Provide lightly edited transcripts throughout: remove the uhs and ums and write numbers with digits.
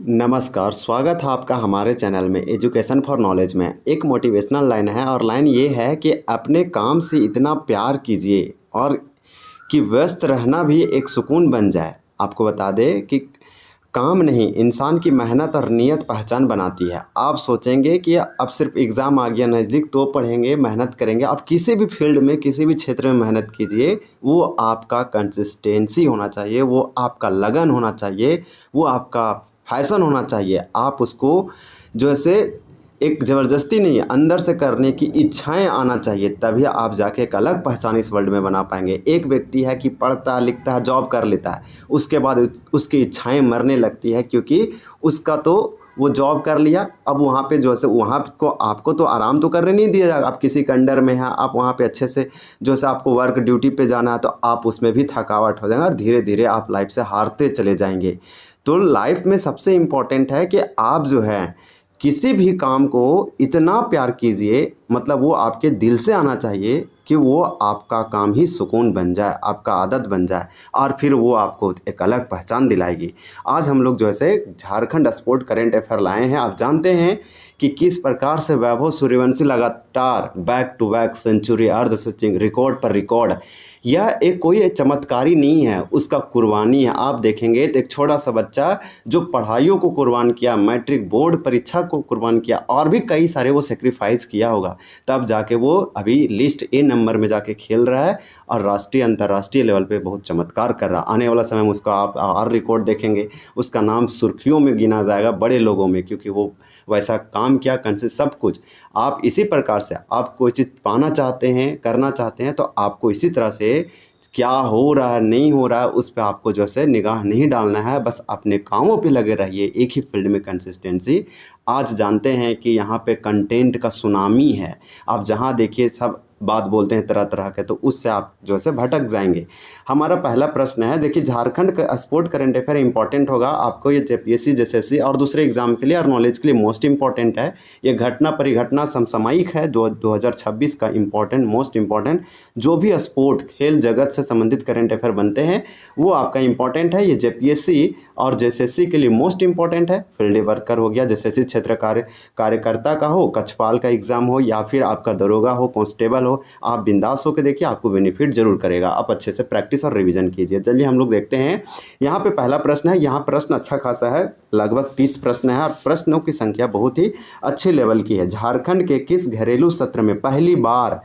नमस्कार, स्वागत है आपका हमारे चैनल में एजुकेशन फॉर नॉलेज में। एक मोटिवेशनल लाइन है और लाइन ये है कि अपने काम से इतना प्यार कीजिए और कि व्यस्त रहना भी एक सुकून बन जाए। आपको बता दें कि काम नहीं, इंसान की मेहनत और नीयत पहचान बनाती है। आप सोचेंगे कि अब सिर्फ एग्ज़ाम आ गया नज़दीक तो पढ़ेंगे, मेहनत करेंगे। आप किसी भी फील्ड में, किसी भी क्षेत्र में मेहनत कीजिए, वो आपका कंसिस्टेंसी होना चाहिए, वो आपका लगन होना चाहिए, वो आपका पैशन होना चाहिए। आप उसको जो ऐसे एक ज़बरदस्ती नहीं, अंदर से करने की इच्छाएं आना चाहिए, तभी आप जाके एक अलग पहचान इस वर्ल्ड में बना पाएंगे। एक व्यक्ति है कि पढ़ता लिखता है, जॉब कर लेता है, उसके बाद उसकी इच्छाएं मरने लगती है, क्योंकि उसका तो वो जॉब कर लिया। अब वहाँ पे जो है वहाँ को आपको तो आराम तो करने नहीं दिया जाएगा। आप किसी के अंडर में हैं, आप वहाँ पे अच्छे से जो है आपको वर्क ड्यूटी पे जाना है, तो आप उसमें भी थकावट हो जाएगा और धीरे धीरे आप लाइफ से हारते चले जाएंगे। तो लाइफ में सबसे इम्पोर्टेंट है कि आप जो है किसी भी काम को इतना प्यार कीजिए, मतलब वो आपके दिल से आना चाहिए कि वो आपका काम ही सुकून बन जाए, आपका आदत बन जाए, और फिर वो आपको एक अलग पहचान दिलाएगी। आज हम लोग जो है झारखंड स्पोर्ट करंट अफेयर लाए हैं। आप जानते हैं कि किस प्रकार से वैभव सूर्यवंशी लगातार बैक टू बैक सेंचुरी, अर्धशतक, रिकॉर्ड पर रिकॉर्ड। यह एक कोई चमत्कारी नहीं है, उसका कुर्बानी है। आप देखेंगे तो एक छोटा सा बच्चा जो पढ़ाइयों को कुर्बान किया, मैट्रिक बोर्ड परीक्षा को कुर्बान किया, और भी कई सारे वो सेक्रीफाइस किया होगा, तब जाके वो अभी लिस्ट ए नंबर में जाके खेल रहा है और राष्ट्रीय अंतर्राष्ट्रीय लेवल पे बहुत चमत्कार कर रहा है। आने वाला समय में उसका आप और रिकॉर्ड देखेंगे, उसका नाम सुर्खियों में गिना जाएगा बड़े लोगों में, क्योंकि वो वैसा काम किया, कंसिस्ट सब कुछ। आप इसी प्रकार से आप कोई चीज़ पाना चाहते हैं, करना चाहते हैं, तो आपको इसी तरह से क्या हो रहा है नहीं हो रहा है उस पर आपको जो है निगाह नहीं डालना है, बस अपने कामों पे लगे रहिए, एक ही फील्ड में कंसिस्टेंसी। आज जानते हैं कि यहाँ पे कंटेंट का सुनामी है। आप जहाँ देखिए सब बात बोलते हैं तरह तरह के, तो उससे आप जो है भटक जाएंगे। हमारा पहला प्रश्न है, देखिए झारखंड का स्पोर्ट करंट अफेयर इंपॉर्टेंट होगा आपको, ये जेपीएससी जेएसएससी और दूसरे एग्जाम के लिए और नॉलेज के लिए मोस्ट इंपॉर्टेंट है। ये घटना परिघटना समसामयिक है, 2026 का इंपॉर्टेंट मोस्ट इंपॉर्टेंट। जो भी स्पोर्ट खेल जगत से संबंधित करंट अफेयर बनते हैं वो आपका इंपॉर्टेंट है। ये जेपीएससी और जेएसएससी के लिए मोस्ट इंपॉर्टेंट है। फील्ड वर्कर हो गया, जेएसएससी क्षेत्र कार्यकर्ता का हो, कक्षपाल का एग्जाम हो, या फिर आपका दरोगा हो, कांस्टेबल हो, आप बिंदास होकर देखिए, आपको बेनिफिट जरूर करेगा। आप अच्छे से प्रैक्टिस और रिवीजन कीजिए। चलिए हम लोग देखते हैं। यहाँ पे पहला प्रश्न है, यहाँ प्रश्न अच्छा खासा है, लगभग 30 प्रश्न है और प्रश्नों की संख्या बहुत ही अच्छे लेवल की है। झारखंड के किस घरेलू सत्र में पहली बार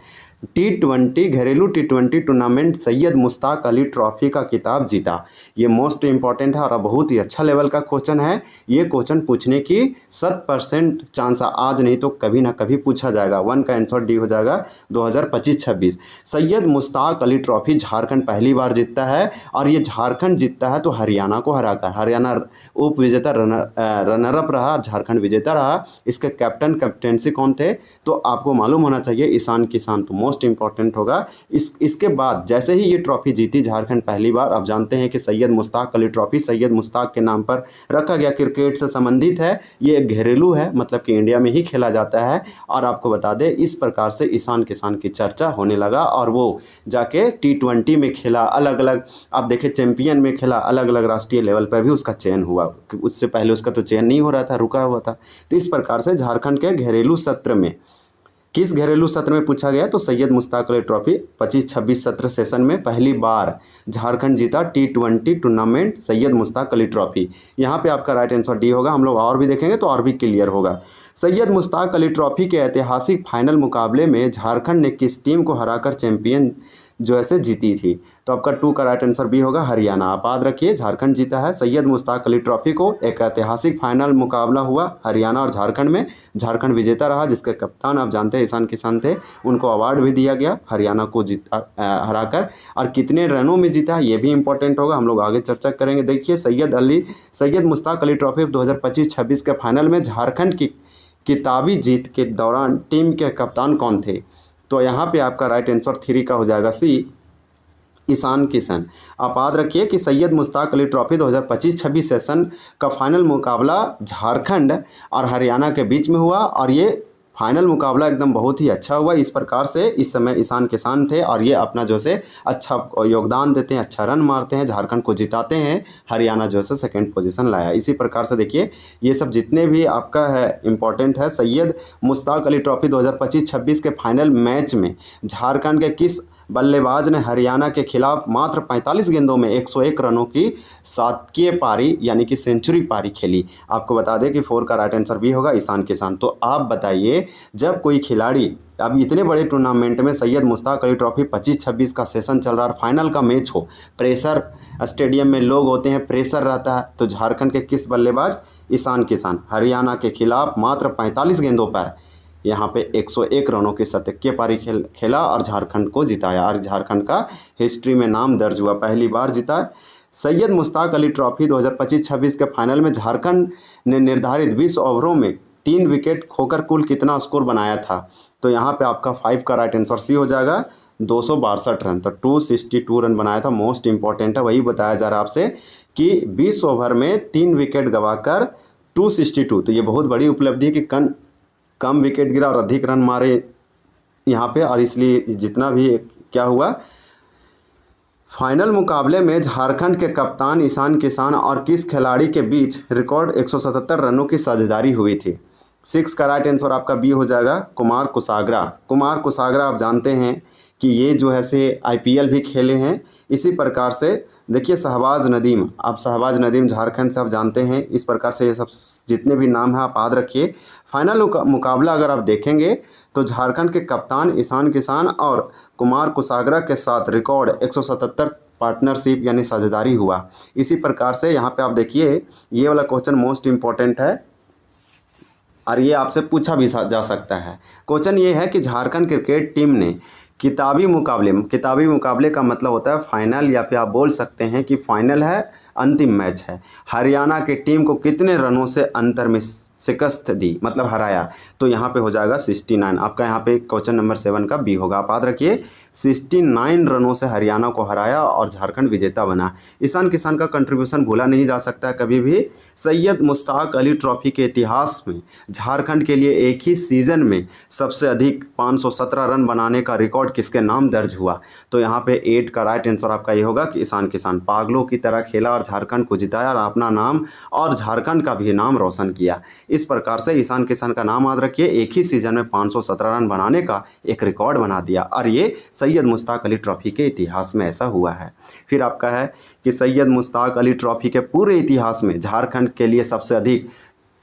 घरेलू टी20 टूर्नामेंट सैयद मुश्ताक अली ट्रॉफी का खिताब जीता? ये मोस्ट इंपॉर्टेंट है और बहुत ही अच्छा लेवल का क्वेश्चन है। ये क्वेश्चन पूछने की 100% चांस है, आज नहीं तो कभी ना कभी पूछा जाएगा। 1 का आंसर डी हो जाएगा 2025-26। सैयद मुश्ताक अली ट्रॉफी झारखंड पहली बार जीतता है, और ये झारखंड जीतता है तो हरियाणा को हराकर। हरियाणा उप विजेता रनरअप रहा, झारखंड विजेता रहा। इसके कैप्टनसी कौन थे तो आपको मालूम होना चाहिए, ईशान किसान, तो मोस्ट इंपॉर्टेंट होगा। इसके बाद जैसे ही ये ट्रॉफी जीती झारखंड पहली बार, अब जानते हैं कि सैयद मुश्ताक अली ट्रॉफी सैयद मुश्ताक के नाम पर रखा गया, क्रिकेट से संबंधित है। ये एक घरेलू है, मतलब कि इंडिया में ही खेला जाता है। और आपको बता दें इस प्रकार से ईशान किसान की चर्चा होने लगा, और वो जाके टी20 में खेला, अलग अलग आप देखें चैंपियन में खेला, अलग अलग राष्ट्रीय लेवल पर भी उसका चयन हुआ। उससे पहले उसका तो चयन नहीं हो रहा था, रुका हुआ था। तो इस प्रकार से झारखंड के घरेलू सत्र में, किस घरेलू सत्र में पूछा गया तो सैयद मुश्ताक अली ट्रॉफी 25-26 सत्र सेशन में पहली बार झारखंड जीता टी20 टूर्नामेंट सैयद मुश्ताक अली ट्रॉफी। यहाँ पे आपका राइट आंसर डी होगा। हम लोग और भी देखेंगे तो और भी क्लियर होगा। सैयद मुश्ताक अली ट्रॉफी के ऐतिहासिक फाइनल मुकाबले में झारखंड ने किस टीम को हराकर चैंपियन जो ऐसे जीती थी? तो आपका 2 का राइट आंसर बी होगा, हरियाणा। आप याद रखिए झारखंड जीता है सैयद मुश्ताक अली ट्रॉफी को। एक ऐतिहासिक फाइनल मुकाबला हुआ हरियाणा और झारखंड में, झारखंड विजेता रहा, जिसके कप्तान आप जानते हैं ईशान किसान थे। उनको अवार्ड भी दिया गया हरियाणा को हराकर। और कितने रनों में जीता ये भी इंपॉर्टेंट होगा, हम लोग आगे चर्चा करेंगे। देखिए सैयद मुश्ताक अली ट्रॉफी 2025-26 के फाइनल में झारखंड की किताबी जीत के दौरान टीम के कप्तान कौन थे? तो यहाँ पे आपका राइट आंसर 3 का हो जाएगा, सी, ईशान किशन। आप याद रखिए कि सैयद मुश्ताक अली ट्रॉफी 2025-26 सेशन का फाइनल मुकाबला झारखंड और हरियाणा के बीच में हुआ, और ये फाइनल मुकाबला एकदम बहुत ही अच्छा हुआ। इस प्रकार से इस समय ईशान किसान थे और ये अपना जो है अच्छा योगदान देते हैं, अच्छा रन मारते हैं, झारखंड को जिताते हैं, हरियाणा जो है सेकंड पोजीशन लाया। इसी प्रकार से देखिए ये सब जितने भी आपका है इम्पोर्टेंट है। सैयद मुश्ताक अली ट्रॉफी 2025-26 के फाइनल मैच में झारखंड के किस बल्लेबाज ने हरियाणा के खिलाफ मात्र 45 गेंदों में 101 रनों की शतकीय पारी यानी कि सेंचुरी पारी खेली? आपको बता दें कि 4 का राइट आंसर भी होगा ईशान किसान। तो आप बताइए, जब कोई खिलाड़ी अब इतने बड़े टूर्नामेंट में सैयद मुश्ताक अली ट्रॉफी 25-26 का सेशन चल रहा है, फाइनल का मैच हो, प्रेशर स्टेडियम में लोग होते हैं, प्रेशर रहता है, तो झारखंड के किस बल्लेबाज? ईशान किसान हरियाणा के खिलाफ मात्र 45 गेंदों पर यहाँ पे 101 रनों की शतकीय पारी खेला और झारखंड को जिताया और झारखंड का हिस्ट्री में नाम दर्ज हुआ, पहली बार जीता। सैयद मुश्ताक अली ट्रॉफी 2025-26 के फाइनल में झारखंड ने निर्धारित 20 ओवरों में 3 विकेट खोकर कुल कितना स्कोर बनाया था? तो यहाँ पे आपका 5 का राइट आंसर सी हो जाएगा, 262 रन। तो 262 रन बनाया था। मोस्ट इंपॉर्टेंट है, वही बताया जा रहा है आपसे कि 20 ओवर में 3 विकेट गंवाकर 262, तो ये बहुत बड़ी उपलब्धि है कि कम विकेट गिरा और अधिक रन मारे यहाँ पे, और इसलिए जितना भी क्या हुआ, फाइनल मुकाबले में झारखंड के कप्तान ईशान किसान और किस खिलाड़ी के बीच रिकॉर्ड 177 रनों की साझेदारी हुई थी? 6 का राइट आंसर आपका बी हो जाएगा, कुमार कुसागरा। कुमार कुसागरा आप जानते हैं कि ये जो है से IPL भी खेले हैं। इसी प्रकार से देखिए शहबाज नदीम, आप शहबाज नदीम झारखंड से आप जानते हैं। इस प्रकार से ये सब जितने भी नाम हैं आप याद रखिए। फाइनल मुकाबला अगर आप देखेंगे तो झारखंड के कप्तान ईशान किसान और कुमार कुसागरा के साथ रिकॉर्ड 177 पार्टनरशिप यानी साझेदारी हुआ। इसी प्रकार से यहाँ पे आप देखिए ये वाला क्वेश्चन मोस्ट इम्पॉर्टेंट है और ये आपसे पूछा भी जा सकता है। क्वेश्चन ये है कि झारखंड क्रिकेट टीम ने किताबी मुकाबले का मतलब होता है फाइनल, या फिर आप बोल सकते हैं कि फाइनल है, अंतिम मैच है, हरियाणा की टीम को कितने रनों से अंतर में शिकस्त दी, मतलब हराया? तो यहाँ पे हो जाएगा 69। आपका यहाँ पे क्वेश्चन नंबर 7 का बी होगा। आप याद रखिए 69 रनों से हरियाणा को हराया और झारखंड विजेता बना। ईशान किसान का कंट्रीब्यूशन भूला नहीं जा सकता कभी भी। सैयद मुश्ताक अली ट्रॉफी के इतिहास में झारखंड के लिए एक ही सीज़न में सबसे अधिक 517 रन बनाने का रिकॉर्ड किसके नाम दर्ज हुआ? तो यहाँ पे 8 का राइट आंसर आपका ये होगा कि ईशान किसान पागलों की तरह खेला और झारखंड को जिताया और अपना नाम और झारखंड का भी नाम रोशन किया। इस प्रकार से ईशान किसान का नाम याद रखिए, एक ही सीजन में 517 रन बनाने का एक रिकॉर्ड बना दिया और ये सैयद मुश्ताक अली ट्रॉफी के इतिहास में ऐसा हुआ है। फिर आपका है कि सैयद मुश्ताक अली ट्रॉफी के पूरे इतिहास में झारखंड के लिए सबसे अधिक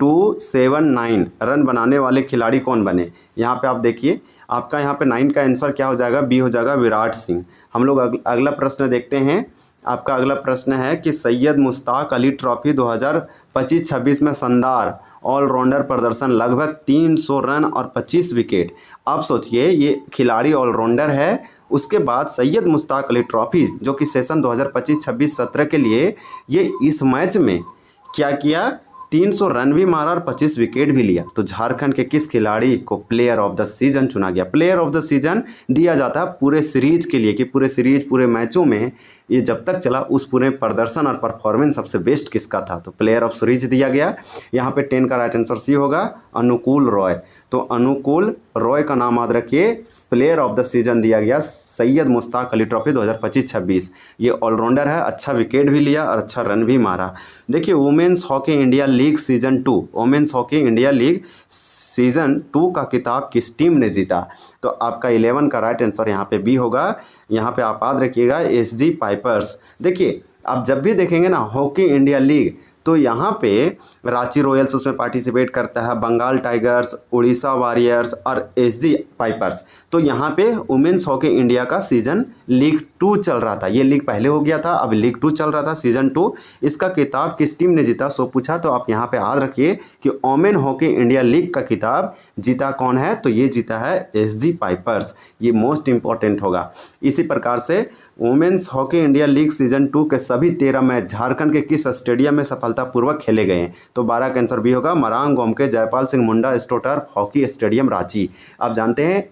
279 रन बनाने वाले खिलाड़ी कौन बने? यहाँ पे आप देखिए आपका यहाँ पे 9 का आंसर क्या हो जाएगा? बी हो जाएगा, विराट सिंह। हम लोग अगला प्रश्न देखते हैं। आपका अगला प्रश्न है कि सैयद मुश्ताक अली ट्रॉफी 2025-26 में शानदार ऑलराउंडर प्रदर्शन, लगभग 300 रन और 25 विकेट। आप सोचिए ये खिलाड़ी ऑलराउंडर है, उसके बाद सैयद मुश्ताक अली ट्रॉफी जो कि सेशन 2025-26-17 के लिए ये इस मैच में क्या किया? 300 रन भी मारा और 25 विकेट भी लिया। तो झारखंड के किस खिलाड़ी को प्लेयर ऑफ द सीजन चुना गया? प्लेयर ऑफ द सीजन दिया जाता है पूरे सीरीज के लिए कि पूरे सीरीज पूरे मैचों में ये जब तक चला उस पूरे प्रदर्शन और परफॉर्मेंस सबसे बेस्ट किसका था? तो प्लेयर ऑफ सीरीज दिया गया। यहाँ पे 10 का राइट आंसर सी होगा, अनुकूल रॉय। तो अनुकूल रॉय का नाम याद रखिए, प्लेयर ऑफ द सीजन दिया गया सैयद मुश्ताक अली ट्रॉफी 2025-26। ये ऑलराउंडर है, अच्छा विकेट भी लिया और अच्छा रन भी मारा। देखिए women's hockey India league season 2, women's hockey India league season 2 का खिताब किस टीम ने जीता? तो आपका 11 का राइट आंसर यहाँ पे बी होगा। यहाँ पे आप याद रखिएगा SG पाइपर्स। देखिए आप जब भी देखेंगे ना हॉकी इंडिया लीग तो यहाँ पे रांची रॉयल्स उसमें पार्टिसिपेट करता है, बंगाल टाइगर्स, उड़ीसा वॉरियर्स और SG पाइपर्स। तो यहाँ पे वुमेन्स हॉकी इंडिया का सीजन लीग 2 चल रहा था। ये लीग पहले हो गया था, अब लीग 2 चल रहा था, सीजन 2। इसका खिताब किस टीम ने जीता सो पूछा, तो आप यहाँ पे याद रखिए कि वुमेन हॉकी इंडिया लीग का खिताब जीता कौन है? तो ये जीता है SG पाइपर्स। ये मोस्ट इंपॉर्टेंट होगा। इसी प्रकार से women's hockey India league season 2 के सभी 13 मैच झारखंड के किस स्टेडियम में सफलतापूर्वक खेले गए हैं? तो 12 का आंसर भी होगा, मरांग गोमके जयपाल सिंह मुंडा स्टोटर्फ हॉकी स्टेडियम रांची। आप जानते हैं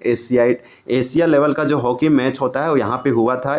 एशिया लेवल का जो हॉकी मैच होता है वो यहाँ पे हुआ था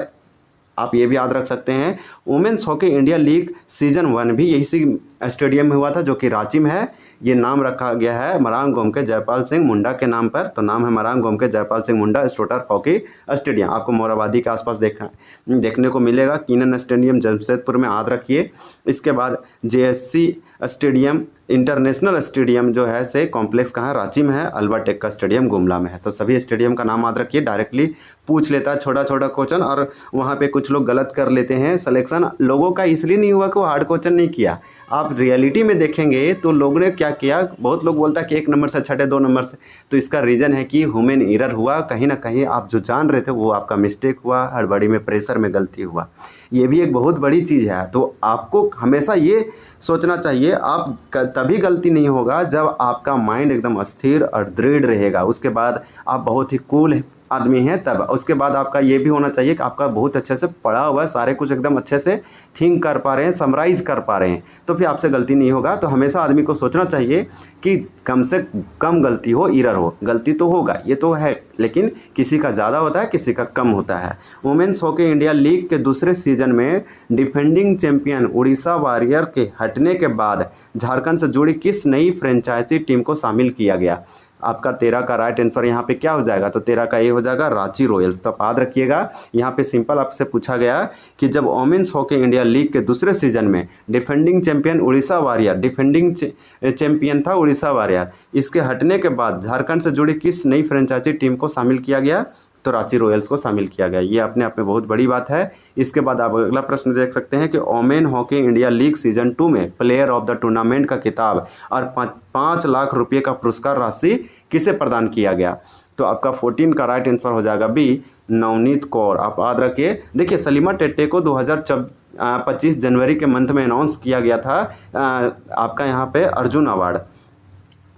आप ये भी याद रख सकते हैं। Women's hockey India league season 1 भी इसी स्टेडियम में हुआ था, जो कि रांची में है। ये नाम रखा गया है मरांग गोमके जयपाल सिंह मुंडा के नाम पर, तो नाम है मरांग गोमके जयपाल सिंह मुंडा स्टोटर हॉकी स्टेडियम। आपको मोराबादी के आसपास देखने को मिलेगा। कीनन स्टेडियम जमशेदपुर में याद रखिए। इसके बाद जेएससी स्टेडियम इंटरनेशनल स्टेडियम जो है से कॉम्प्लेक्स कहाँ है, रांची में है। अल्बाटेक का स्टेडियम गुमला में है। तो सभी स्टेडियम का नाम याद रखिए। डायरेक्टली पूछ लेता है छोटा छोटा क्वेश्चन, और वहाँ पे कुछ लोग गलत कर लेते हैं। सिलेक्शन लोगों का इसलिए नहीं हुआ कि वो हार्ड क्वेश्चन नहीं किया। आप रियलिटी में देखेंगे तो लोगों ने क्या किया, बहुत लोग बोलता है कि 1 नंबर से छठे 2 नंबर से, तो इसका रीज़न है कि ह्यूमन एरर हुआ। कहीं ना कहीं आप जो जान रहे थे वो आपका मिस्टेक हुआ, हड़बड़ी में प्रेशर में गलती हुआ। ये भी एक बहुत बड़ी चीज़ है। तो आपको हमेशा ये सोचना चाहिए, आप तभी गलती नहीं होगा जब आपका माइंड एकदम स्थिर और दृढ़ रहेगा। उसके बाद आप बहुत ही कूल आदमी हैं तब। उसके बाद आपका ये भी होना चाहिए कि आपका बहुत अच्छे से पढ़ा हुआ है, सारे कुछ एकदम अच्छे से थिंक कर पा रहे हैं, समराइज़ कर पा रहे हैं, तो फिर आपसे गलती नहीं होगा। तो हमेशा आदमी को सोचना चाहिए कि कम से कम गलती हो, एरर हो। गलती तो होगा, ये तो है, लेकिन किसी का ज़्यादा होता है, किसी का कम होता है। वुमेन्स हॉकी इंडिया लीग के दूसरे सीजन में डिफेंडिंग चैंपियन उड़ीसा वॉरियर के हटने के बाद झारखंड से जुड़ी किस नई फ्रेंचाइजी टीम को शामिल किया गया? आपका 13 का राइट आंसर यहाँ पे क्या हो जाएगा, तो 13 का ये हो जाएगा रांची रॉयल्स। तो याद रखिएगा, यहाँ पे सिंपल आपसे पूछा गया कि जब वुमेन्स हॉकी इंडिया लीग के दूसरे सीजन में defending champion Orissa warrior, defending champion था उड़ीसा वॉरियर, इसके हटने के बाद झारखंड से जुड़ी किस नई फ्रेंचाइजी टीम को शामिल किया गया? तो रांची रॉयल्स को शामिल किया गया। ये अपने आप में बहुत बड़ी बात है। इसके बाद आप अगला प्रश्न देख सकते हैं कि women hockey India league season 2 में प्लेयर ऑफ द टूर्नामेंट का खिताब और 5 लाख रुपये का पुरस्कार राशि किसे प्रदान किया गया? तो आपका 14 का राइट आंसर हो जाएगा बी, नवनीत कौर। आप याद रखिए। देखिए, सलीमा टेट्टे को 2025 जनवरी के मंथ में अनाउंस किया गया था आपका यहाँ पे अर्जुन अवार्ड।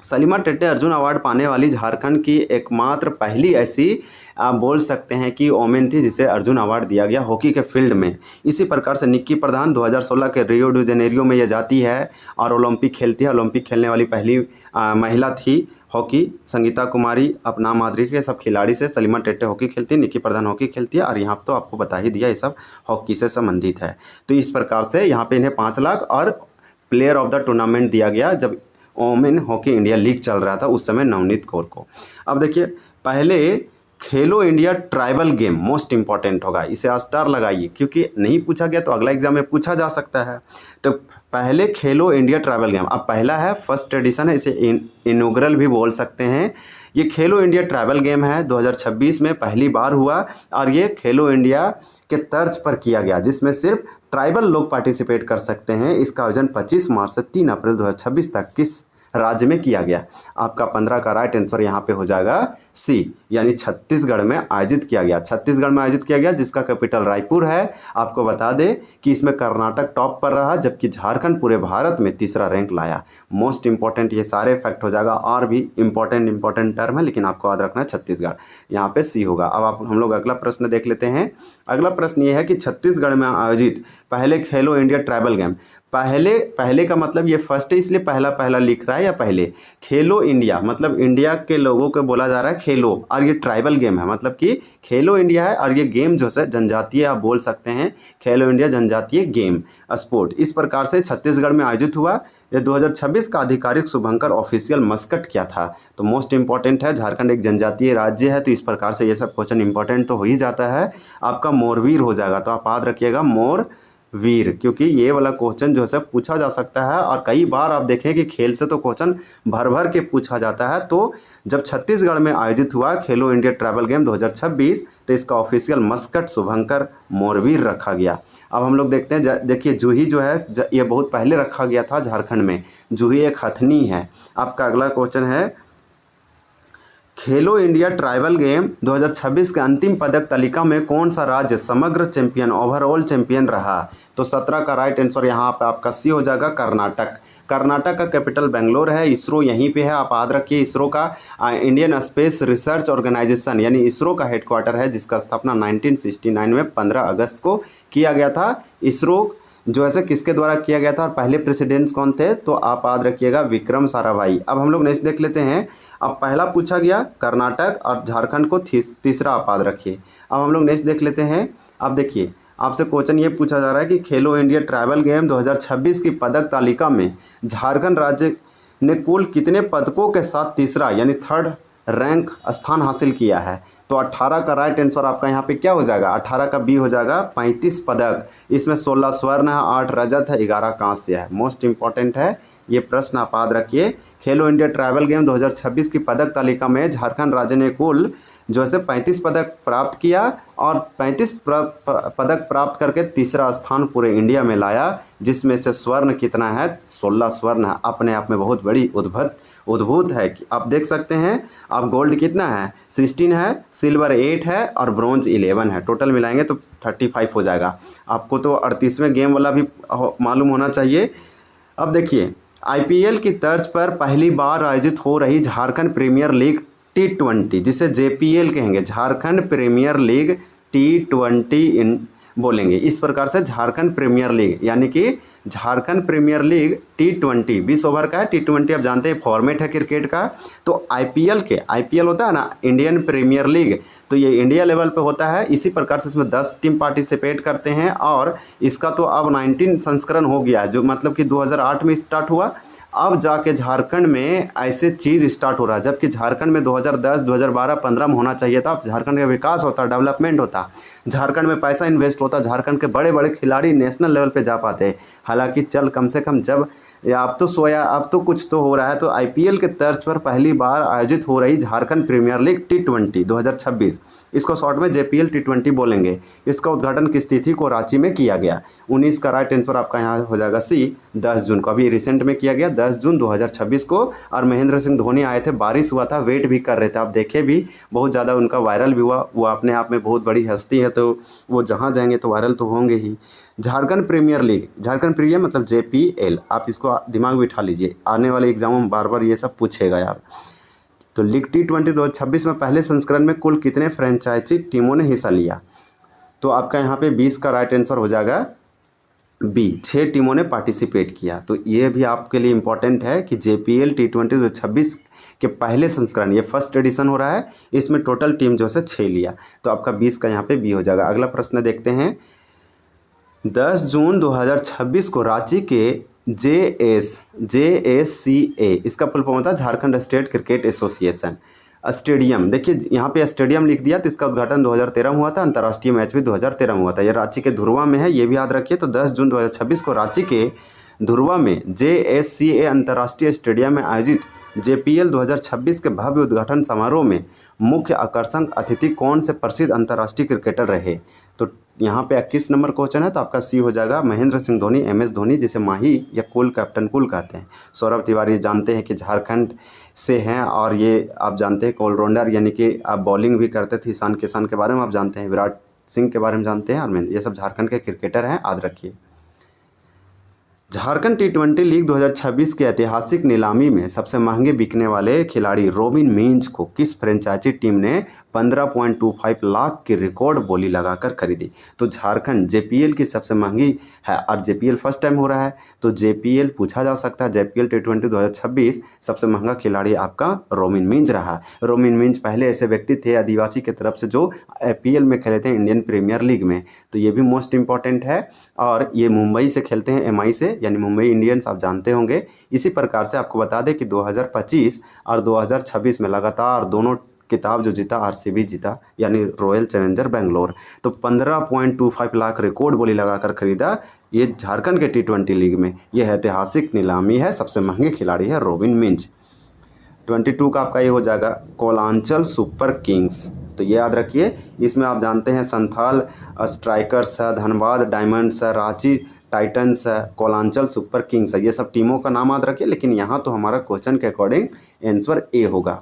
सलीमा टेट्टे अर्जुन अवार्ड पाने वाली झारखंड की एकमात्र पहली ऐसी आप बोल सकते हैं कि वोमेन थी जिसे अर्जुन अवार्ड दिया गया हॉकी के फील्ड में। इसी प्रकार से निक्की प्रधान 2016 के रियो डी जेनेरियो में यह जाती है और ओलंपिक खेलती है। ओलंपिक खेलने वाली पहली महिला थी हॉकी। संगीता कुमारी, अपना माधुरी के सब खिलाड़ी से सलीमा टेट्टे हॉकी खेलती है, निक्की प्रधान हॉकी खेलती है। और यहाँ तो आपको बता ही दिया, ये सब हॉकी से संबंधित है। तो इस प्रकार से यहाँ पे इन्हें 5 लाख और प्लेयर ऑफ द टूर्नामेंट दिया गया जब वोमेन हॉकी इंडिया लीग चल रहा था उस समय नवनीत कौर को। अब देखिए, पहले खेलो India tribal game most important होगा, इसे स्टार लगाइए क्योंकि नहीं पूछा गया तो अगला एग्जाम में पूछा जा सकता है। तो पहले खेलो इंडिया ट्राइबल गेम, अब पहला है, फर्स्ट एडिशन है, इसे इनॉग्रल भी बोल सकते हैं। ये खेलो इंडिया ट्राइबल गेम है, 2026 में पहली बार हुआ और ये खेलो इंडिया के तर्ज पर किया गया जिसमें सिर्फ ट्राइबल लोग पार्टिसिपेट कर सकते हैं। इसका आयोजन 25 मार्च से 3 अप्रैल 2026 तक किस राज्य में किया गया? आपका 15 का राइट आंसर यहाँ पे हो जाएगा सी, यानी छत्तीसगढ़ में आयोजित किया गया। छत्तीसगढ़ में आयोजित किया गया जिसका कैपिटल रायपुर है। आपको बता दें कि इसमें कर्नाटक टॉप पर रहा जबकि झारखंड पूरे भारत में तीसरा रैंक लाया। मोस्ट इंपॉर्टेंट ये सारे फैक्ट हो जाएगा, और भी इंपॉर्टेंट टर्म है लेकिन आपको याद रखना है छत्तीसगढ़, यहाँ पे सी होगा। अब हम लोग अगला प्रश्न देख लेते हैं। अगला प्रश्न ये है कि छत्तीसगढ़ में आयोजित पहले खेलो इंडिया ट्राइबल गेम, पहले का मतलब ये फर्स्ट है इसलिए पहला लिख रहा है या पहले? खेलो इंडिया मतलब इंडिया के लोगों को बोला जा रहा है खेलो, और ये ट्राइबल गेम है मतलब कि खेलो इंडिया है और ये गेम जो है जनजातीय, आप बोल सकते हैं खेलो इंडिया जनजातीय गेम स्पोर्ट। इस प्रकार से छत्तीसगढ़ में आयोजित हुआ। ये 2026 का आधिकारिक शुभंकर ऑफिशियल मस्कट क्या था? तो मोस्ट इंपॉर्टेंट है, झारखंड एक जनजातीय राज्य है तो इस प्रकार से ये सब क्वेश्चन इंपॉर्टेंट तो हो ही जाता है। आपका मोरवीर हो जाएगा, तो आप याद रखिएगा मोरवीर, क्योंकि ये वाला क्वेश्चन जो है पूछा जा सकता है और कई बार आप देखें कि खेल से तो क्वेश्चन भर भर के पूछा जाता है। तो जब छत्तीसगढ़ में आयोजित हुआ खेलो इंडिया ट्रैवल गेम 2026 तो इसका ऑफिशियल मस्कट शुभंकर मोरवीर रखा गया। अब हम लोग देखते हैं, देखिए जूही जो है ये बहुत पहले रखा गया था झारखंड में। जूही एक हथनी है। आपका अगला क्वेश्चन है, खेलो इंडिया ट्राइबल गेम 2026 के अंतिम पदक तालिका में कौन सा राज्य समग्र चैंपियन, ओवरऑल चैंपियन रहा? तो 17 का राइट आंसर यहाँ पे आपका सी हो जाएगा, कर्नाटक। कर्नाटक का कैपिटल बेंगलोर है। इसरो यहीं पे है, आप याद रखिए। इसरो का इंडियन स्पेस रिसर्च ऑर्गेनाइजेशन यानी इसरो का हेडक्वार्टर है जिसका स्थापना 1969 में 15 अगस्त को किया गया था। इसरो जो है किसके द्वारा किया गया था और पहले प्रेसिडेंट्स कौन थे? तो आप याद रखिएगा विक्रम साराभाई। अब हम लोग नेक्स्ट देख लेते हैं। अब पहला पूछा गया कर्नाटक और झारखंड को तीसरा आप याद रखिए। अब हम लोग नेक्स्ट देख लेते हैं। अब देखिए आपसे क्वेश्चन ये पूछा जा रहा है कि खेलो इंडिया ट्राइबल गेम 2026 की पदक तालिका में झारखंड राज्य ने कुल कितने पदकों के साथ तीसरा यानी थर्ड रैंक स्थान हासिल किया है। तो 18 का राइट आंसर आपका यहाँ पे क्या हो जाएगा, 18 का बी हो जाएगा 35 पदक। इसमें 16 स्वर्ण है, 8 रजत है, 11 कांस्य है। मोस्ट इंपॉर्टेंट है ये प्रश्न, आप याद रखिए। खेलो इंडिया ट्राइबल गेम 2026 की पदक तालिका में झारखंड राज्य ने कुल जो है 35 पदक प्राप्त किया और 35 पदक प्राप्त करके तीसरा स्थान पूरे इंडिया में लाया, जिसमें से स्वर्ण कितना है, 16 स्वर्ण है। अपने आप में बहुत बड़ी उद्भूत है कि आप देख सकते हैं। अब गोल्ड कितना है, 16 है, सिल्वर 8 है और ब्रॉन्ज 11 है। टोटल मिलाएंगे तो 35 हो जाएगा। आपको तो 38वें गेम वाला भी मालूम होना चाहिए। अब देखिए, आईपीएल की तर्ज पर पहली बार आयोजित हो रही झारखंड प्रीमियर लीग T20, जिसे जेपीएल कहेंगे, झारखंड प्रीमियर लीग T20 बोलेंगे। इस प्रकार से झारखंड प्रीमियर लीग यानी कि Jharkhand premier league T20 20 over का है। T20 आप जानते हैं फॉर्मेट है क्रिकेट का। तो आईपीएल होता है ना, इंडियन प्रीमियर लीग, तो ये इंडिया लेवल पे होता है। इसी प्रकार से इसमें 10 टीम पार्टिसिपेट करते हैं और इसका तो अब 19 संस्करण हो गया है, जो मतलब कि 2008 में स्टार्ट हुआ। अब जाके झारखंड में ऐसे चीज़ स्टार्ट हो रहा है, जबकि झारखंड में 2010, 2012, 15 में होना चाहिए था। झारखंड का विकास होता, डेवलपमेंट होता, झारखंड में पैसा इन्वेस्ट होता, झारखंड के बड़े बड़े खिलाड़ी नेशनल लेवल पे जा पाते। हालांकि चल कम से कम जब अब तो सोया, अब तो कुछ तो हो रहा है। तो आईपीएल के तर्ज पर पहली बार आयोजित हो रही झारखंड प्रीमियर लीग T20 2026, इसको शॉर्ट में जेपीएल T20 बोलेंगे। इसका उद्घाटन किस तिथि को रांची में किया गया। 19 का राइट आंसर आपका यहाँ हो जाएगा सी, 10 जून को। अभी रिसेंट में किया गया 10 जून 2026 को। और महेंद्र सिंह धोनी आए थे, बारिश हुआ था, वेट भी कर रहे थे। आप देखे भी, बहुत ज़्यादा उनका वायरल भी हुआ। वो अपने आप में बहुत बड़ी हस्ती है, तो वो जहाँ जाएंगे तो वायरल तो होंगे ही। Jharkhand premier league, Jharkhand premier मतलब जेपीएल, आप इसको दिमाग में बिठा लीजिए, आने वाले एग्जामों में बार बार ये सब पूछेगा यार। तो लीग T20 2026 में पहले संस्करण में कुल कितने फ्रेंचाइजी टीमों ने हिस्सा लिया। तो आपका यहाँ पे 20 का राइट आंसर हो जाएगा बी, 6 टीमों ने पार्टिसिपेट किया। तो ये भी आपके लिए इम्पोर्टेंट है कि जेपीएल T20 2026 के पहले संस्करण, ये फर्स्ट एडिशन हो रहा है, इसमें टोटल टीम जो है 6 लिया। तो आपका 20 का यहाँ पे बी हो जाएगा। अगला प्रश्न देखते हैं। 10 जून 2026 को रांची के JSCA, इसका फुल फॉर्म होता है Jharkhand state cricket association stadium. देखिए यहाँ पे स्टेडियम लिख दिया, तो इसका उद्घाटन 2013 में हुआ था। अंतर्राष्ट्रीय मैच भी 2013 में हुआ था। ये रांची के धुरवा में है, ये भी याद रखिए। तो 10 जून 2026 को रांची के धुरवा में JSCA अंतर्राष्ट्रीय स्टेडियम में आयोजित जेपीएल 2026 के भव्य उद्घाटन समारोह में मुख्य आकर्षण अतिथि कौन से प्रसिद्ध अंतर्राष्ट्रीय क्रिकेटर रहे। तो यहाँ पे 21 नंबर क्वेश्चन है, तो आपका सी हो जाएगा महेंद्र सिंह धोनी, MS धोनी, जिसे माही या कूल कैप्टन कूल कहते हैं। सौरभ तिवारी जानते हैं कि झारखंड से हैं और ये आप जानते हैं ऑलराउंडर, यानी कि आप बॉलिंग भी करते थे। ईशान किशन के बारे में आप जानते हैं, विराट सिंह के बारे में जानते हैं, और ये सब झारखंड के क्रिकेटर हैं, याद रखिए। झारखंड T20 लीग 2026 के ऐतिहासिक नीलामी में सबसे महंगे बिकने वाले खिलाड़ी रोबिन मिंज को किस फ्रेंचाइजी टीम ने 15.25 लाख की रिकॉर्ड बोली लगाकर खरीदी। तो झारखंड जेपीएल की सबसे महंगी है और जेपीएल फर्स्ट टाइम हो रहा है, तो जेपीएल पूछा जा सकता है। जेपीएल T20 2026 सबसे महंगा खिलाड़ी आपका रोबिन मिंज रहा। रोबिन मिंज पहले ऐसे व्यक्ति थे आदिवासी की तरफ से जो आईपीएल में खेले थे इंडियन प्रीमियर लीग में, तो ये भी मोस्ट इंपॉर्टेंट है। और ये मुंबई से खेलते हैं, MI से, यानी मुंबई इंडियंस, आप जानते होंगे। इसी प्रकार से आपको बता दें कि 2025 और 2026 में लगातार दोनों किताब जो जीता RCB जीता, यानी रॉयल चैलेंजर बेंगलोर। तो 15.25 लाख रिकॉर्ड बोली लगाकर खरीदा ये झारखंड के T20 लीग में। यह ऐतिहासिक नीलामी है, सबसे महंगे खिलाड़ी है रोबिन मिंज। 22 का आपका ये हो जाएगा कोलांचल सुपर किंग्स। तो ये याद रखिए, इसमें आप जानते हैं संथाल स्ट्राइकर्स है, धनबाद डायमंड्स है, रांची टाइटन्स है, कोलांचल सुपर किंग्स है। ये सब टीमों का नाम याद रखिए, लेकिन यहाँ तो हमारा क्वेश्चन के अकॉर्डिंग आंसर ए होगा।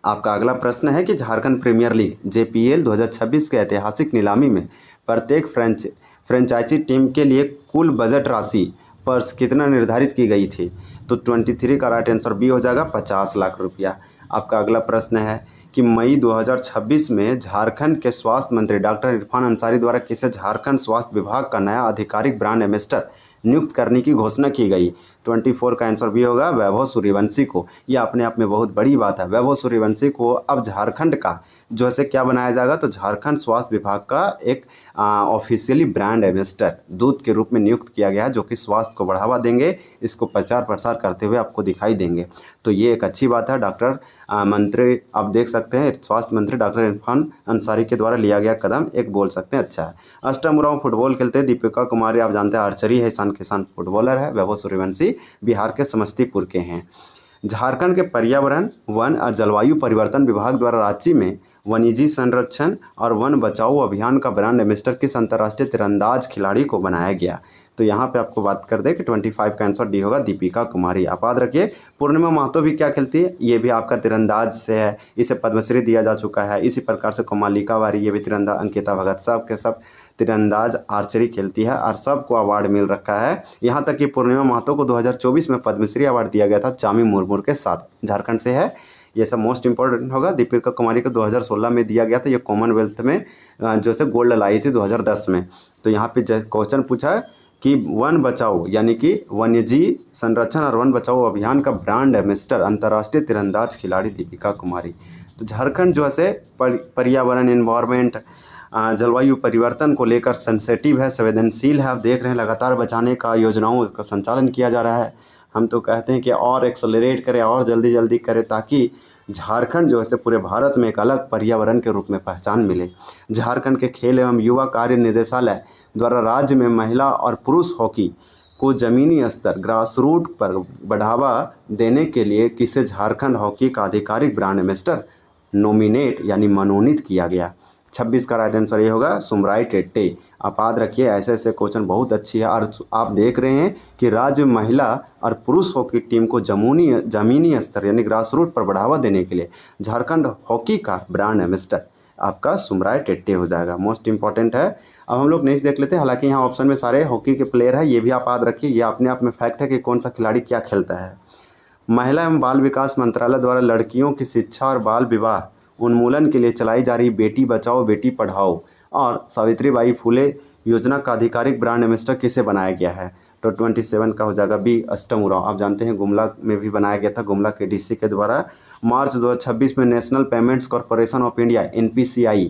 आपका अगला प्रश्न है कि झारखंड प्रीमियर लीग जेपीएल 2026 के ऐतिहासिक नीलामी में प्रत्येक फ्रेंचाइजी टीम के लिए कुल बजट राशि पर कितना निर्धारित की गई थी। तो 23 का राइट आंसर बी हो जाएगा 50 लाख रुपया। आपका अगला प्रश्न है कि मई 2026 में झारखंड के स्वास्थ्य मंत्री डॉक्टर इरफान अंसारी द्वारा किसे झारखंड स्वास्थ्य विभाग का नया आधिकारिक ब्रांड एम्बेसडर नियुक्त करने की घोषणा की गई। 24 का आंसर भी होगा वैभव सूर्यवंशी को। ये अपने आप में बहुत बड़ी बात है। वैभव सूर्यवंशी को अब झारखंड का जो है क्या बनाया जाएगा, तो झारखंड स्वास्थ्य विभाग का एक ऑफिशियली ब्रांड एम्बेसडर दूत के रूप में नियुक्त किया गया है, जो कि स्वास्थ्य को बढ़ावा देंगे, इसको प्रचार प्रसार करते हुए आपको दिखाई देंगे। तो ये एक अच्छी बात है। डॉक्टर मंत्री आप देख सकते हैं, स्वास्थ्य मंत्री डॉक्टर इरफान अंसारी के द्वारा लिया गया कदम एक बोल सकते हैं अच्छा है। अष्टम उरांव फुटबॉल खेलते हैं दीपिका कुमारी, आप जानते हैं आर्चरी है, ईशान किसान फुटबॉलर है। वैभव सूर्यवंशी बिहार के समस्तीपुर के हैं। झारखंड के पर्यावरण वन और जलवायु परिवर्तन विभाग द्वारा रांची में वन्यजीव संरक्षण और वन बचाओ अभियान का ब्रांड एम्बेसडर किस अंतर्राष्ट्रीय तीरंदाज खिलाड़ी को बनाया गया। तो यहाँ पे आपको बात कर दें कि 25 का आंसर डी होगा दीपिका कुमारी। आप याद रखिए पूर्णिमा महतो भी क्या खेलती है, ये भी आपका तीरंदाज से है, इसे पद्मश्री दिया जा चुका है। इसी प्रकार से कोमालिका वारी ये भी तीरंदाज, अंकिता भगत सब के सब तीरंदाज आर्चरी खेलती है और सबको अवार्ड मिल रखा है। यहाँ तक कि पूर्णिमा महतो को 2024 में पद्मश्री अवार्ड दिया गया था चामी मुर्मू के साथ, झारखंड से है। ये सब मोस्ट इंपॉर्टेंट होगा। दीपिका कुमारी को 2016 में दिया गया था, ये कॉमनवेल्थ में जो से गोल्ड लाई थी 2010 में। तो यहाँ पे क्वेश्चन पूछा है कि वन बचाओ यानी कि वन्यजीव संरक्षण और वन बचाओ अभियान का ब्रांड एम्बेसडर अंतर्राष्ट्रीय तीरंदाज खिलाड़ी दीपिका कुमारी। तो झारखंड जो है पर्यावरण एनवायरमेंट जलवायु परिवर्तन को लेकर सेंसिटिव है, संवेदनशील है। आप देख रहे हैं लगातार बचाने का योजनाओं का संचालन किया जा रहा है। हम तो कहते हैं कि और एक्सेलरेट करें और जल्दी जल्दी करें ताकि झारखंड जो है पूरे भारत में एक अलग पर्यावरण के रूप में पहचान मिले। झारखंड के खेल एवं युवा कार्य निदेशालय द्वारा राज्य में महिला और पुरुष हॉकी को ज़मीनी स्तर ग्रास रूट पर बढ़ावा देने के लिए किसे झारखंड हॉकी का आधिकारिक ब्रांड एम्बेसडर नॉमिनेट यानी मनोनीत किया गया। 26 का राइट आंसर ये होगा सुमराई टेट्टे। आप याद रखिए ऐसे ऐसे क्वेश्चन बहुत अच्छी है। और आप देख रहे हैं कि राज्य में महिला और पुरुष हॉकी टीम को ज़मीनी स्तर यानी ग्रास रूट पर बढ़ावा देने के लिए झारखंड हॉकी का ब्रांड एम्बेसडर आपका सुमराई टेट्टे हो जाएगा। मोस्ट इंपॉर्टेंट है। अब हम लोग नेक्स्ट देख लेते हैं। हालांकि यहाँ ऑप्शन में सारे हॉकी के प्लेयर है, ये भी आप याद रखिए। ये अपने आप में फैक्ट है कि कौन सा खिलाड़ी क्या खेलता है। महिला एवं बाल विकास मंत्रालय द्वारा लड़कियों की शिक्षा और बाल विवाह उन्मूलन के लिए चलाई जा रही बेटी बचाओ बेटी पढ़ाओ और सावित्रीबाई फुले योजना का आधिकारिक ब्रांड एम्बेसडर किसे बनाया गया है। तो 27 का हो जाएगा बी अष्टम उरांव। आप जानते हैं गुमला में भी बनाया गया था, गुमला के डीसी के द्वारा। मार्च 2026 में national payments corporation of India NPCI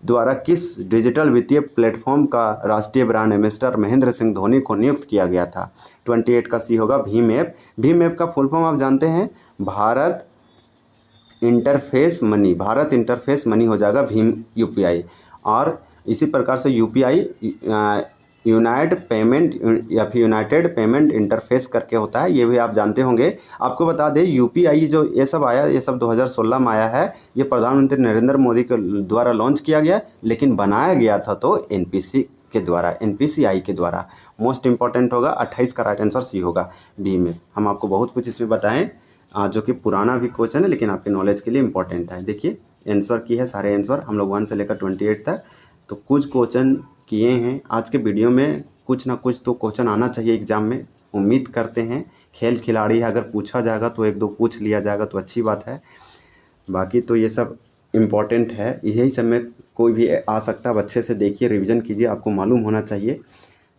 द्वारा किस डिजिटल वित्तीय प्लेटफॉर्म का राष्ट्रीय ब्रांड एम्बेसडर महेंद्र सिंह धोनी को नियुक्त किया गया था। 28 का सी होगा भीम ऐप। भीम ऐप का फुल फॉर्म आप जानते हैं Bharat interface money. Bharat interface money हो जाएगा भीम UPI। और इसी प्रकार से UPI यूनाइटेड पेमेंट इंटरफेस करके होता है, ये भी आप जानते होंगे। आपको बता दें UPI जो ये सब आया, ये सब 2016 में आया है। ये प्रधानमंत्री नरेंद्र मोदी के द्वारा लॉन्च किया गया, लेकिन बनाया गया था तो NPCI के द्वारा। मोस्ट इंपॉर्टेंट होगा 28 का राइट आंसर सी होगा बी में। हम आपको बहुत कुछ इसमें बताएं जो कि पुराना भी क्वेश्चन है लेकिन आपके नॉलेज के लिए इंपॉर्टेंट है। देखिए आंसर की है सारे आंसर हम लोग 1 से लेकर 28 तक तो कुछ क्वेश्चन किए हैं। आज के वीडियो में कुछ ना कुछ तो क्वेश्चन आना चाहिए एग्जाम में, उम्मीद करते हैं। खेल खिलाड़ी है, अगर पूछा जाएगा तो 1-2 पूछ लिया जाएगा तो अच्छी बात है। बाकी तो ये सब इम्पॉर्टेंट है, यही सब में कोई भी आ सकता है। अच्छे से देखिए, रिवीजन कीजिए, आपको मालूम होना चाहिए।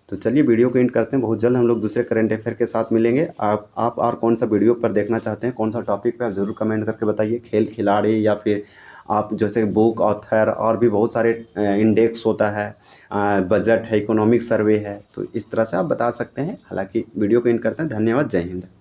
तो चलिए वीडियो को एंड करते हैं। बहुत जल्द हम लोग दूसरे करंट अफेयर के साथ मिलेंगे। आप और कौन सा वीडियो पर देखना चाहते हैं, कौन सा टॉपिक पे, आप ज़रूर कमेंट करके बताइए। खेल खिलाड़ी या फिर आप जैसे बुक ऑथर और भी बहुत सारे इंडेक्स होता है, बजट है, इकोनॉमिक सर्वे है, तो इस तरह से आप बता सकते हैं। हालांकि वीडियो को एंड करते हैं। धन्यवाद, जय हिंद।